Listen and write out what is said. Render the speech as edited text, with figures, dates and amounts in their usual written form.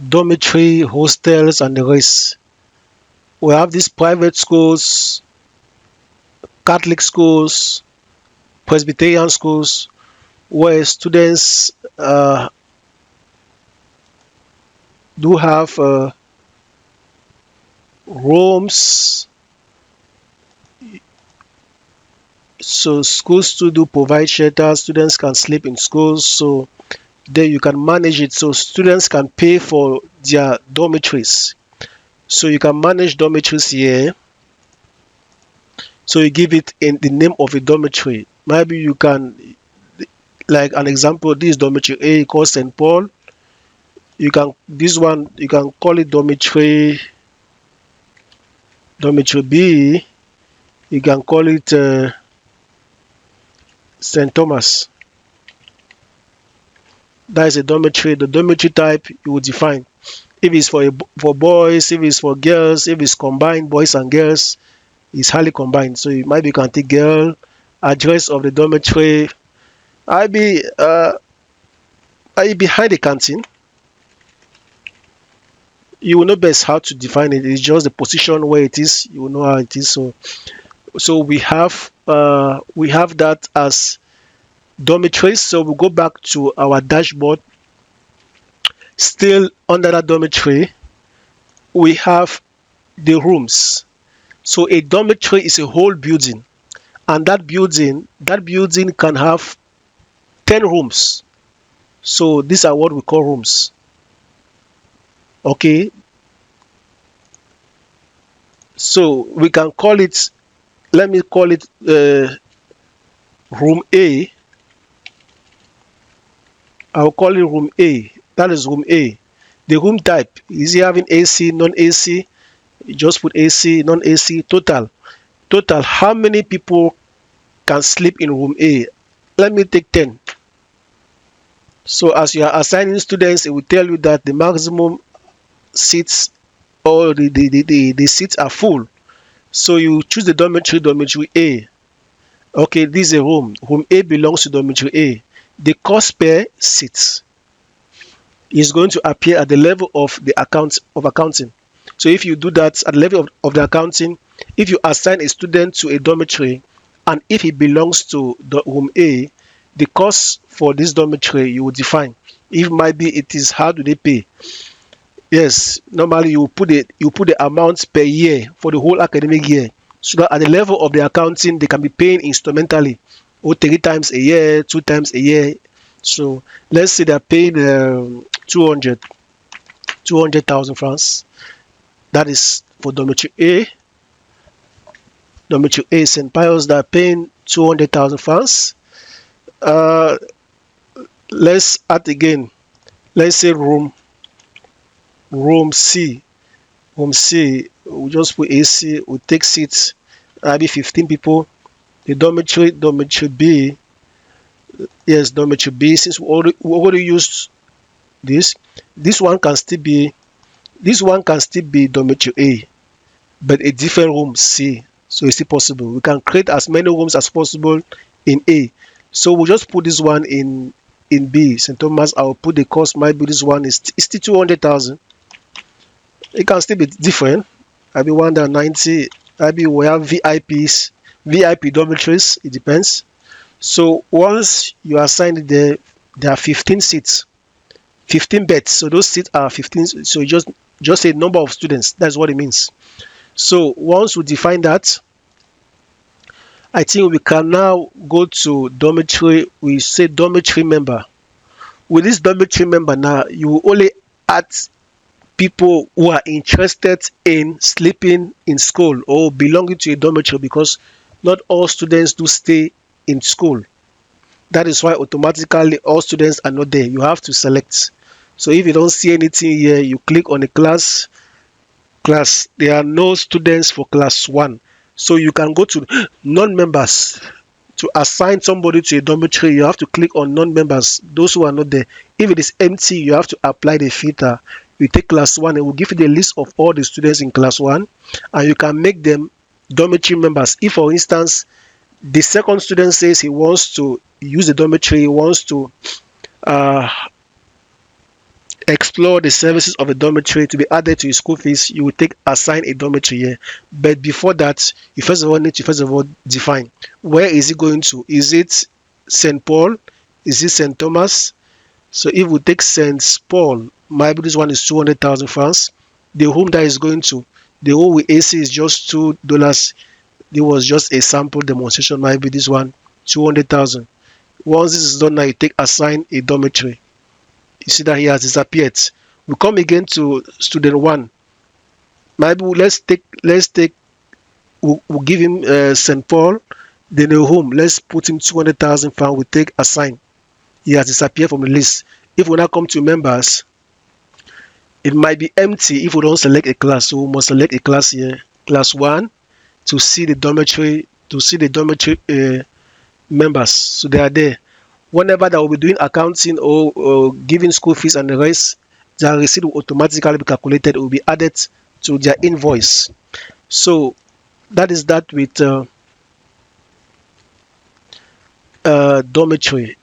dormitory, hostels, and the rest. We have these private schools, Catholic schools, Presbyterian schools, where students do have rooms. So schools too do provide shelter. Students can sleep in schools. So there you can manage it. So students can pay for their dormitories. So you can manage dormitories here. So you give it in the name of a dormitory. Maybe you can, like an example, this dormitory A called St. Paul. You can this one you can call it dormitory B. You can call it St. Thomas. That is a dormitory. The dormitory type you will define. If it's for boys, if it's for girls, if it's combined boys and girls, it's highly combined. So maybe you can take girl, address of the dormitory. I be I behind the canteen. You will know best how to define it. It's just the position where it is. You will know how it is. So we have that as dormitories. So we go back to our dashboard. Still under that dormitory, we have the rooms. So a dormitory is a whole building, and that building can have 10 rooms. So these are what we call rooms. Okay, so we can call it. Let me call it room A. I'll call it room A. That is room A. The room type is he having AC, non-AC? You just put AC, non-AC, total. Total, how many people can sleep in room A? Let me take 10. So as you are assigning students, it will tell you that the maximum seats or the seats are full. So you choose the dormitory A. Okay, this is a room. Room A belongs to dormitory A. The cost per seat is going to appear at the level of the accounting. So if you do that at the level of the accounting, if you assign a student to a dormitory and if he belongs to the room A, the cost for this dormitory you will define. If might be it is how do they pay? Yes, normally you put the amount per year for the whole academic year. So that at the level of the accounting they can be paying instrumentally or 3 times a year, 2 times a year. So let's say they're paying 200,000 francs. That is for dormitory A. Dormitory A St. Pius, they're paying 200,000 francs. Uh, let's add again. Let's say room C. Room C, we just put AC, we take seats, maybe 15 people. The dormitory B, yes, dormitory B, since we already used this, this one can still be dormitory A, but a different room C. So it's still possible. We can create as many rooms as possible in A. So we'll just put this one in B. St. Thomas, I'll put the cost, might be this one is still 200,000. It can still be different. Maybe 190, maybe we have VIPs, VIP dormitories, it depends. So once you assign it there are 15 seats, 15 beds. So those seats are 15. So you just say number of students. That's what it means. So once we define that, I think we can now go to dormitory. We say dormitory member. With this dormitory member now, you will only add people who are interested in sleeping in school or belonging to a dormitory, because not all students do stay in school. That is why automatically all students are not there. You have to select. So if you don't see anything here, you click on the class. There are no students for class 1. So you can go to non-members. To assign somebody to a dormitory, you have to click on non-members, those who are not there. If it is empty, you have to apply the filter. You take class 1, it will give you the list of all the students in class 1, and you can make them dormitory members. If for instance the second student says he wants to use the dormitory, he wants to uh, explore the services of a dormitory to be added to your school fees, you will take assign a dormitory here. But before that, you first of all need to first of all define where is it going to. Is it St. Paul? Is it St. Thomas? So if we take St. Paul, maybe this one is 200,000 francs. The home that is going to, the home with AC is just $2. It was just a sample demonstration. Maybe this one 200,000. Once this is done, now you take assign a dormitory. You see that he has disappeared. We come again to student one. Maybe let's take we'll give him St. Paul, then a home. Let's put him 200,000 francs. We take assign. He has disappeared from the list. If we now come to members, it might be empty if we don't select a class. So we must select a class here, class one, to see the dormitory members. So they are there. Whenever they will be doing accounting or giving school fees and the rest, their receipt will automatically be calculated. It will be added to their invoice. So that is that with dormitory.